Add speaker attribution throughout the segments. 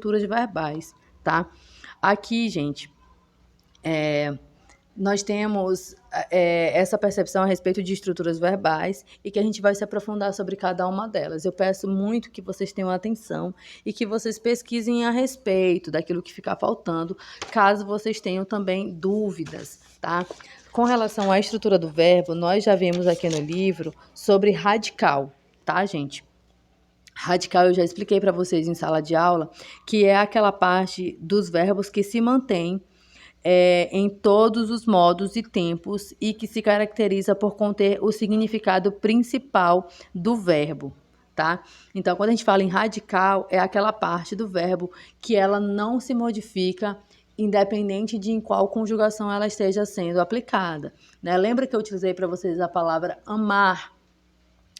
Speaker 1: estruturas verbais, tá? Aqui, gente, nós temos essa percepção a respeito de estruturas verbais e que a gente vai se aprofundar sobre cada uma delas. Eu peço muito que vocês tenham atenção e que vocês pesquisem a respeito daquilo que ficar faltando, caso vocês tenham também dúvidas, tá? Com relação à estrutura do verbo, nós já vimos aqui no livro sobre radical, tá, gente? Radical eu já expliquei para vocês em sala de aula, que é aquela parte dos verbos que se mantém em todos os modos e tempos e que se caracteriza por conter o significado principal do verbo, tá? Então, quando a gente fala em radical, é aquela parte do verbo que ela não se modifica independente de em qual conjugação ela esteja sendo aplicada, né? Lembra que eu utilizei para vocês a palavra amar,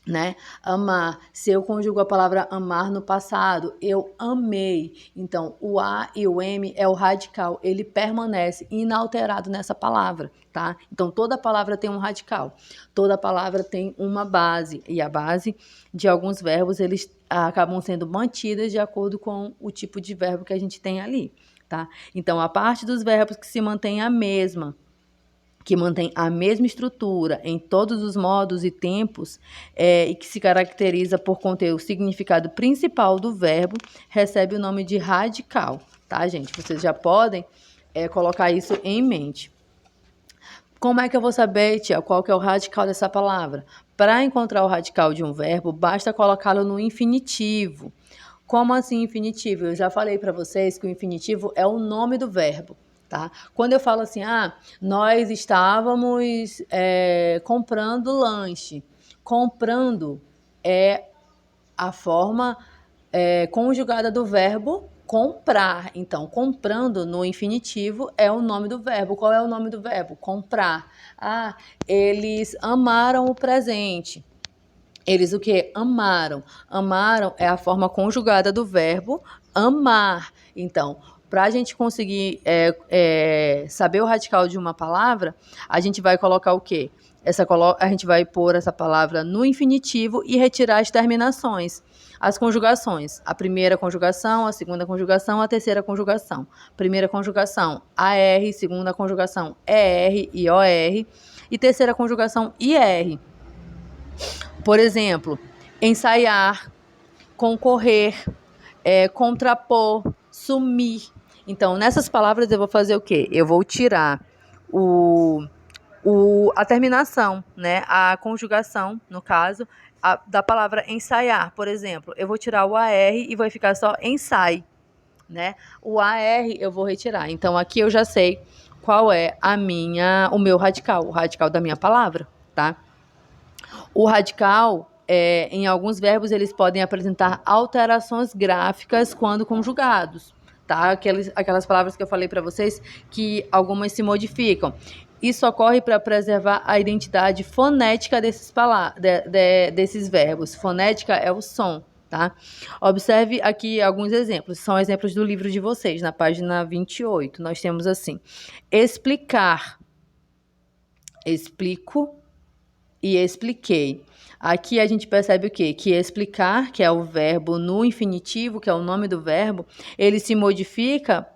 Speaker 1: né? Amar. Se eu conjugo a palavra amar no passado, eu amei. Então, o A e o M é o radical. Ele permanece inalterado nessa palavra, tá? Então, toda palavra tem um radical. Toda palavra tem uma base. E a base de alguns verbos, eles acabam sendo mantidas de acordo com o tipo de verbo que a gente tem ali, tá? Então, a parte dos verbos que se mantém a mesma, que mantém a mesma estrutura em todos os modos e tempos e que se caracteriza por conter o significado principal do verbo, recebe o nome de radical, tá, gente? Vocês já podem colocar isso em mente. Como é que eu vou saber, tia, qual que é o radical dessa palavra? Para encontrar o radical de um verbo, basta colocá-lo no infinitivo. Como assim infinitivo? Eu já falei para vocês que o infinitivo é o nome do verbo, tá? Quando eu falo assim, nós estávamos comprando lanche. Comprando é a forma conjugada do verbo comprar. Então, comprando no infinitivo é o nome do verbo. Qual é o nome do verbo? Comprar. Eles amaram o presente. Eles o quê? Amaram. Amaram é a forma conjugada do verbo amar. Então, para a gente conseguir saber o radical de uma palavra, a gente vai colocar o quê? A gente vai pôr essa palavra no infinitivo e retirar as terminações, as conjugações. A primeira conjugação, a segunda conjugação, a terceira conjugação. Primeira conjugação, AR, segunda conjugação, ER e OR, e terceira conjugação, IR. Por exemplo, ensaiar, concorrer, contrapor, sumir. Então, nessas palavras eu vou fazer o quê? Eu vou tirar a terminação, né? A conjugação, no caso, da palavra ensaiar, por exemplo. Eu vou tirar o AR e vai ficar só ensai, né? O AR eu vou retirar. Então, aqui eu já sei qual é o meu radical, o radical da minha palavra, tá? O radical, em alguns verbos, eles podem apresentar alterações gráficas quando conjugados, tá? Aquelas palavras que eu falei para vocês, que algumas se modificam. Isso ocorre para preservar a identidade fonética desses verbos. Fonética é o som, tá? Observe aqui alguns exemplos. São exemplos do livro de vocês, na página 28. Nós temos assim: explicar, explico e expliquei. Aqui a gente percebe o quê? Que explicar, que é o verbo no infinitivo, que é o nome do verbo, ele se modifica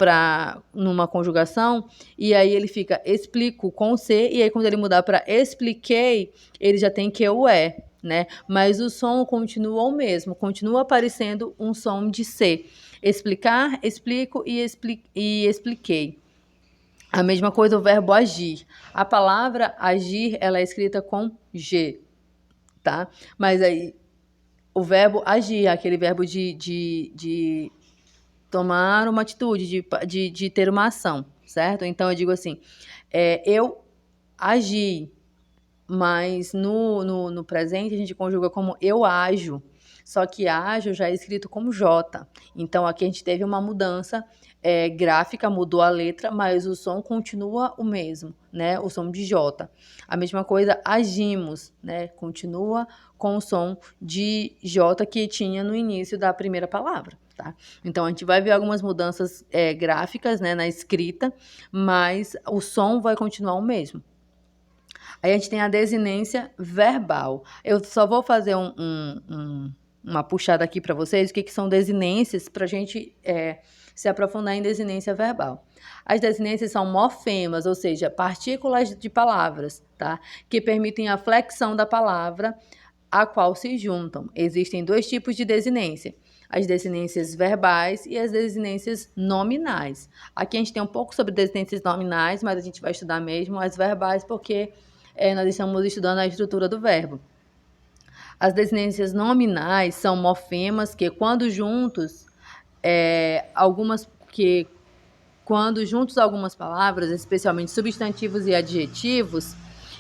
Speaker 1: numa conjugação e aí ele fica explico com C, e aí quando ele mudar para expliquei, ele já tem que o é, né? Mas o som continua o mesmo, continua aparecendo um som de C. Explicar, explico e expliquei. A mesma coisa o verbo agir. A palavra agir, ela é escrita com G, tá? Mas aí, o verbo agir, aquele verbo de tomar uma atitude, de ter uma ação, certo? Então, eu digo assim, eu agi, mas no presente a gente conjuga como eu ajo. Só que ajo já é escrito como J. Então, aqui a gente teve uma mudança gráfica, mudou a letra, mas o som continua o mesmo, né? O som de J. A mesma coisa, agimos, né? Continua com o som de J que tinha no início da primeira palavra, tá? Então, a gente vai ver algumas mudanças gráficas, né, na escrita, mas o som vai continuar o mesmo. Aí a gente tem a desinência verbal. Eu só vou fazer um uma puxada aqui para vocês, o que são desinências, para a gente se aprofundar em desinência verbal. As desinências são morfemas, ou seja, partículas de palavras, tá? Que permitem a flexão da palavra a qual se juntam. Existem dois tipos de desinência: as desinências verbais e as desinências nominais. Aqui a gente tem um pouco sobre desinências nominais, mas a gente vai estudar mesmo as verbais porque nós estamos estudando a estrutura do verbo. As desinências nominais são morfemas que, quando juntos, algumas palavras, especialmente substantivos e adjetivos,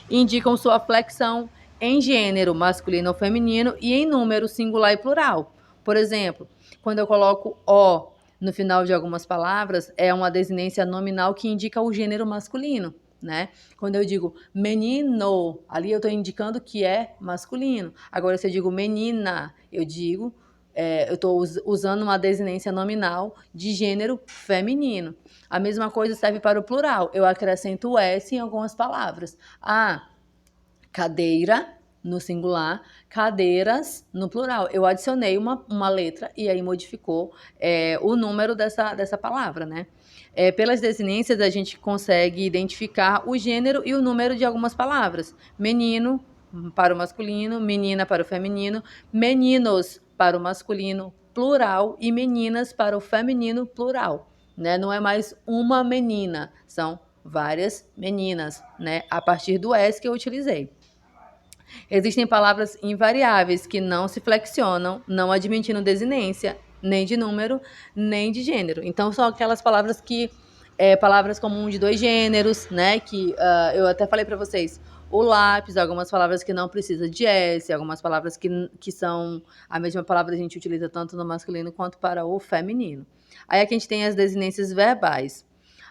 Speaker 1: indicam sua flexão em gênero masculino ou feminino e em número singular e plural. Por exemplo, quando eu coloco o no final de algumas palavras, é uma desinência nominal que indica o gênero masculino, né? Quando eu digo menino, ali eu estou indicando que é masculino. Agora, se eu digo menina, eu estou usando uma desinência nominal de gênero feminino. A mesma coisa serve para o plural. Eu acrescento o S em algumas palavras. Cadeira no singular, cadeiras no plural. Eu adicionei uma letra e aí modificou o número dessa palavra, né? Pelas desinências, a gente consegue identificar o gênero e o número de algumas palavras. Menino para o masculino, menina para o feminino, meninos para o masculino plural e meninas para o feminino plural, né? Não é mais uma menina, são várias meninas, né? A partir do S que eu utilizei. Existem palavras invariáveis que não se flexionam, não admitindo desinência, nem de número, nem de gênero. Então, são aquelas palavras palavras comuns de dois gêneros, né? Que eu até falei para vocês. O lápis, algumas palavras que não precisam de S, algumas palavras que são a mesma palavra a gente utiliza tanto no masculino quanto para o feminino. Aí aqui a gente tem as desinências verbais.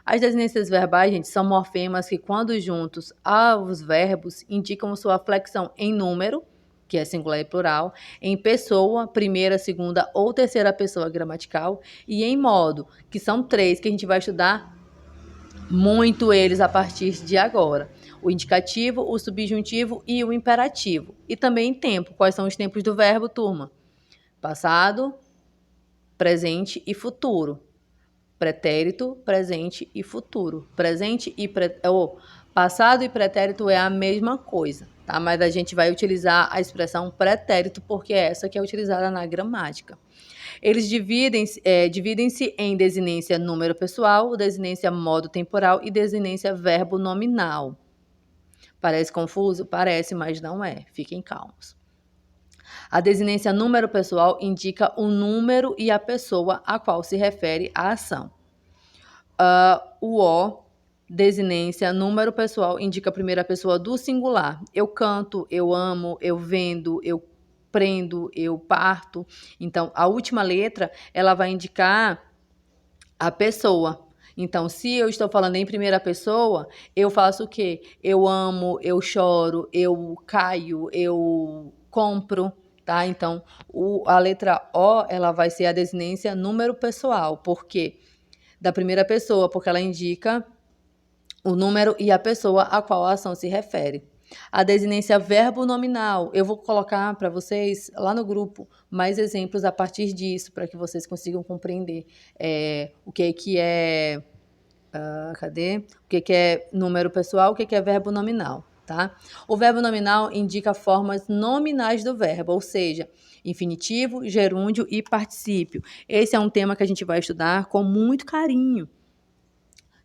Speaker 1: As desinências verbais, gente, são morfemas que, quando juntos aos verbos, indicam sua flexão em número, que é singular e plural, em pessoa, primeira, segunda ou terceira pessoa gramatical, e em modo, que são 3, que a gente vai estudar muito eles a partir de agora. O indicativo, o subjuntivo e o imperativo. E também em tempo. Quais são os tempos do verbo, turma? Passado, presente e futuro. Pretérito, presente e futuro. Passado e pretérito é a mesma coisa, tá? Mas a gente vai utilizar a expressão pretérito porque é essa que é utilizada na gramática. Eles dividem-se em desinência número pessoal, desinência modo temporal e desinência verbo nominal. Parece confuso? Parece, mas não é. Fiquem calmos. A desinência número pessoal indica o número e a pessoa a qual se refere a ação. Desinência número pessoal, indica a primeira pessoa do singular. Eu canto, eu amo, eu vendo, eu prendo, eu parto. Então, a última letra, ela vai indicar a pessoa. Então, se eu estou falando em primeira pessoa, eu faço o quê? Eu amo, eu choro, eu caio, eu compro, tá? Então, a letra O, ela vai ser a desinência número pessoal. Por quê? Da primeira pessoa, porque ela indica o número e a pessoa a qual a ação se refere. A desinência verbo nominal, eu vou colocar para vocês lá no grupo mais exemplos a partir disso, para que vocês consigam compreender o que é o que é número pessoal, o que é verbo nominal, tá? O verbo nominal indica formas nominais do verbo, ou seja, infinitivo, gerúndio e particípio. Esse é um tema que a gente vai estudar com muito carinho.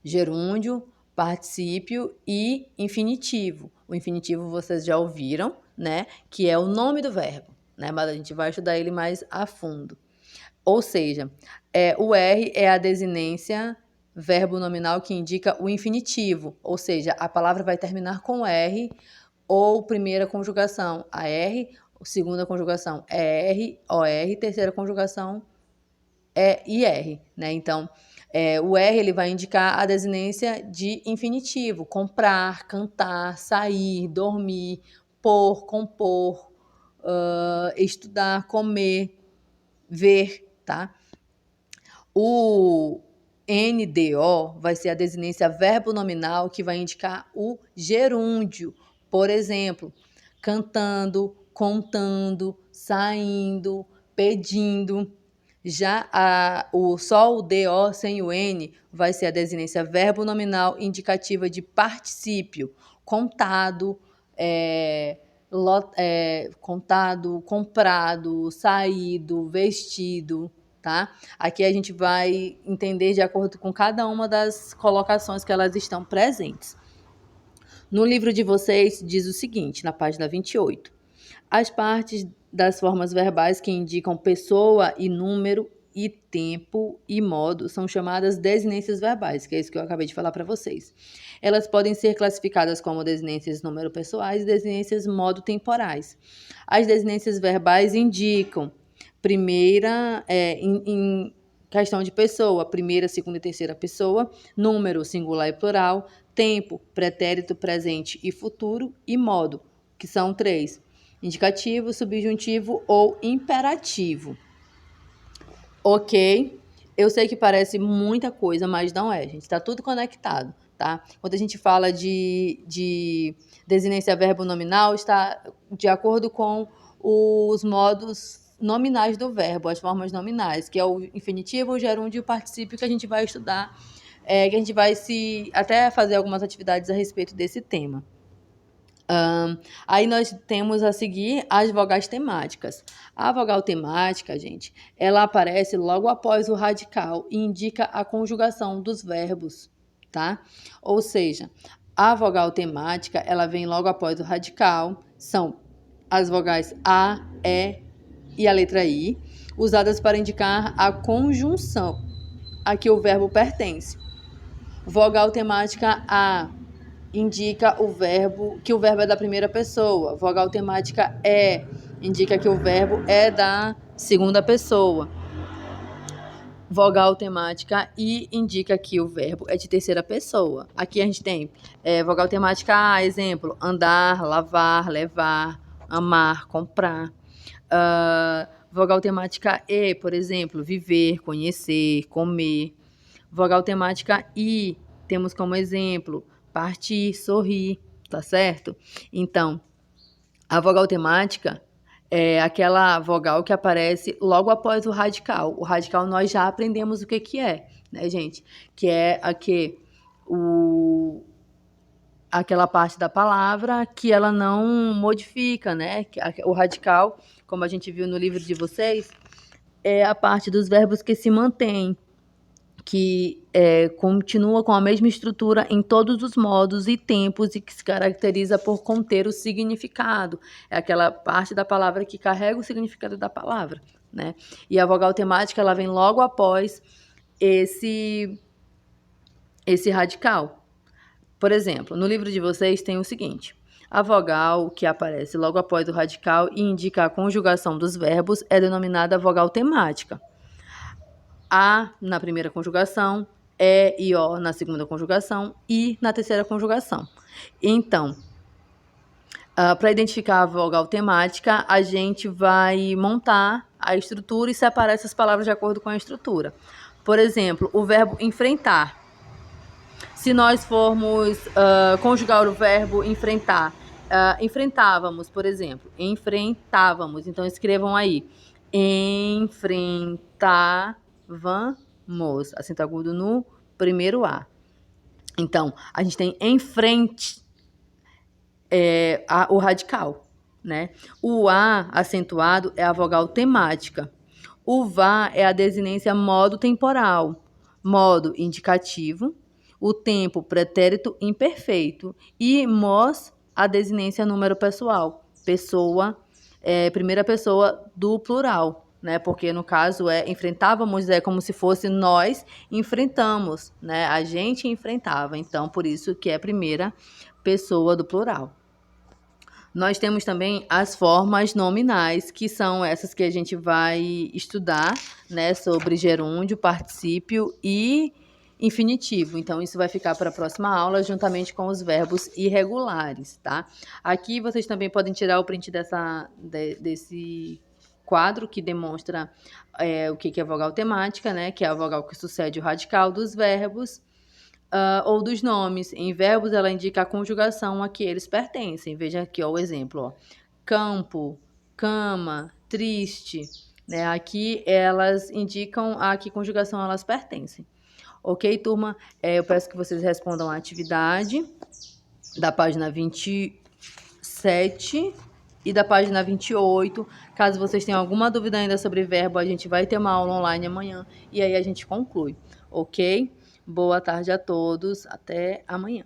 Speaker 1: Gerúndio, particípio e infinitivo. O infinitivo vocês já ouviram, né? Que é o nome do verbo, né? Mas a gente vai estudar ele mais a fundo. Ou seja, o R é a desinência verbo nominal que indica o infinitivo, ou seja, a palavra vai terminar com R ou primeira conjugação AR, segunda conjugação ER, OR, terceira conjugação IR, né? Então, o R ele vai indicar a desinência de infinitivo, comprar, cantar, sair, dormir, pôr, compor, estudar, comer, ver, tá? O NDO vai ser a desinência verbo nominal que vai indicar o gerúndio. Por exemplo, cantando, contando, saindo, pedindo. Já só o DO sem o N vai ser a desinência verbo nominal indicativa de particípio. Contado, contado, comprado, saído, vestido, tá? Aqui a gente vai entender de acordo com cada uma das colocações que elas estão presentes. No livro de vocês diz o seguinte, na página 28. As partes das formas verbais que indicam pessoa e número e tempo e modo são chamadas desinências verbais, que é isso que eu acabei de falar para vocês. Elas podem ser classificadas como desinências número pessoais e desinências modo temporais. As desinências verbais indicam primeira, em questão de pessoa, primeira, segunda e terceira pessoa, número singular e plural, tempo, pretérito, presente e futuro, e modo, que são 3. Indicativo, subjuntivo ou imperativo. Ok? Eu sei que parece muita coisa, mas não é, gente. Está tudo conectado, tá? Quando a gente fala de desinência verbo nominal, está de acordo com os modos nominais do verbo, as formas nominais, que é o infinitivo, o gerúndio e o particípio, que a gente vai estudar, que a gente vai até fazer algumas atividades a respeito desse tema. Aí nós temos a seguir as vogais temáticas. A vogal temática, gente, ela aparece logo após o radical e indica a conjugação dos verbos, tá? Ou seja, a vogal temática, ela vem logo após o radical, são as vogais A, E e a letra I, usadas para indicar a conjunção a que o verbo pertence. Vogal temática A indica que o verbo é da primeira pessoa. Vogal temática E indica que o verbo é da segunda pessoa. Vogal temática I indica que o verbo é de terceira pessoa. Aqui a gente tem vogal temática A, exemplo, andar, lavar, levar, amar, comprar. Vogal temática E, por exemplo, viver, conhecer, comer. Vogal temática I, temos como exemplo partir, sorrir, tá certo? Então, a vogal temática é aquela vogal que aparece logo após o radical. O radical nós já aprendemos o que é, né, gente? Que é aquela parte da palavra que ela não modifica, né? O radical, como a gente viu no livro de vocês, é a parte dos verbos que se mantém, que continua com a mesma estrutura em todos os modos e tempos e que se caracteriza por conter o significado. É aquela parte da palavra que carrega o significado da palavra, né? E a vogal temática, ela vem logo após esse radical. Por exemplo, no livro de vocês tem o seguinte: a vogal que aparece logo após o radical e indica a conjugação dos verbos é denominada vogal temática. A na primeira conjugação, E e O na segunda conjugação, I na terceira conjugação. Então, para identificar a vogal temática, a gente vai montar a estrutura e separar essas palavras de acordo com a estrutura. Por exemplo, o verbo enfrentar. Se nós formos conjugar o verbo enfrentar, enfrentávamos, por exemplo, enfrentávamos. Então, escrevam aí, enfrentávamos, acento agudo no primeiro A. Então, a gente tem em frente o radical, né? O A acentuado é a vogal temática. O VA é a desinência modo temporal, modo indicativo, o tempo pretérito imperfeito e MOS a desinência número pessoal, pessoa, primeira pessoa do plural, né? Porque no caso enfrentávamos, é como se fosse nós enfrentamos, né? A gente enfrentava, então por isso que é primeira pessoa do plural. Nós temos também as formas nominais, que são essas que a gente vai estudar, né? Sobre gerúndio, particípio e infinitivo. Então, isso vai ficar para a próxima aula, juntamente com os verbos irregulares, tá? Aqui vocês também podem tirar o print desse quadro que demonstra o que é vogal temática, né? Que é a vogal que sucede o radical dos verbos ou dos nomes. Em verbos, ela indica a conjugação a que eles pertencem. Veja aqui ó, o exemplo. Ó. Campo, cama, triste, né? Aqui elas indicam a que conjugação elas pertencem. Ok, turma? Eu peço que vocês respondam a atividade da página 27 e da página 28. Caso vocês tenham alguma dúvida ainda sobre verbo, a gente vai ter uma aula online amanhã e aí a gente conclui, ok? Boa tarde a todos, até amanhã.